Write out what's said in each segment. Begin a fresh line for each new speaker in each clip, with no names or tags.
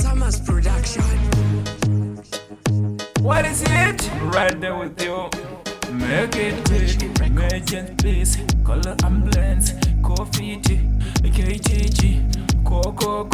Samaz Production.
What is it? Right there with you. Make it quick, emergent please. Color ambulance, Koffie, KGG, Coco.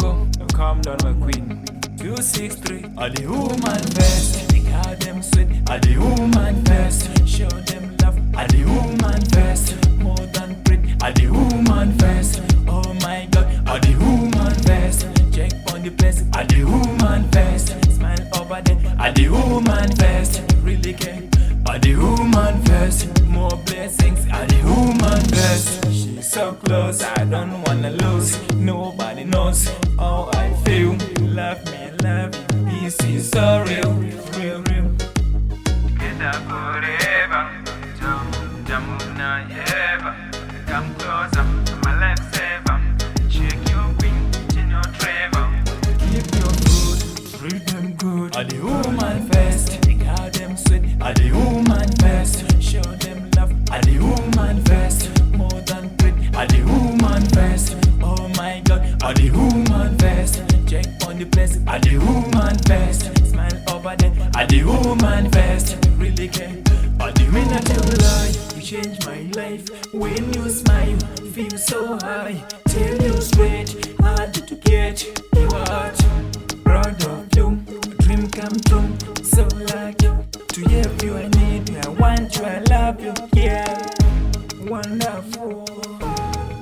Calm down, my queen. 263, are the woman best. They got them sweet, are the woman best. Show them love, are the woman best. More than pretty, are the woman best. Oh my God, are the woman best. Check on the place, are the woman best. Smile over there, are the woman best. Really care, are the woman best. More blessings, are the woman best. She's so close, I don't wanna lose. Nobody knows how I feel. Love me, love you. This is so real, real, real. Together forever. Jamuna, yeah. Come closer, my lifesaver. Check your wing, in your travel. Keep your food, treat them good. Are the woman best? They got them sweet. Are the woman best? Show them love. Are the woman best? More than pretty. Are the woman best? Oh my God, are the woman best? Check on the place. Are the woman best? Smile over there. Are the woman best? Really care? Are the men not tell lie? You change my life when you smile. Feel so high. Tell you straight, hard to get you out. Proud of you, dream come true. So lucky to have you. I need you. I want you. I love you. Yeah, wonderful,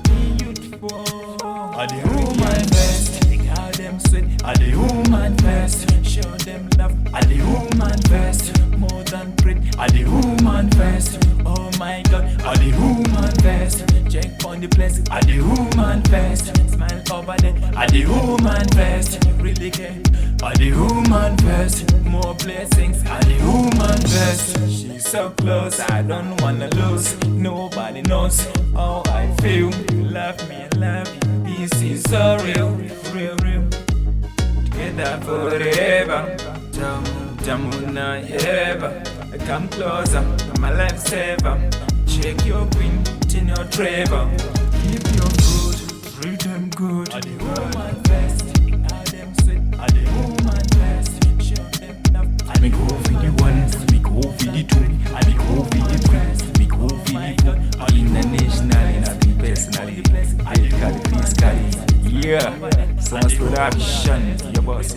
beautiful. Are the woman best? They got them sweet. Are the woman best? Show them love. Are the woman best? More than pretty. Are the woman best? Oh my God, are the woman best? Check on the place. Are the woman best? Smile over there. Are the woman best? Really care? Are the woman best? More blessings. Are the woman best? She's so close, I don't wanna lose. Nobody knows how I feel. Love me, I love you. This is so real, real, real. Together forever. Jamuna, yeah. Come closer, my lifesaver. Check your queen, in your travel. Keep your food, treat them good. Are the woman best? Are them sweet? Are the woman best? Show them love. I make Koffie the one, make Koffie the two, I make Koffie the three, make Koffie the four. Internationally, nothing personally. Physically, physically. Yeah, Samaz Production, your boss.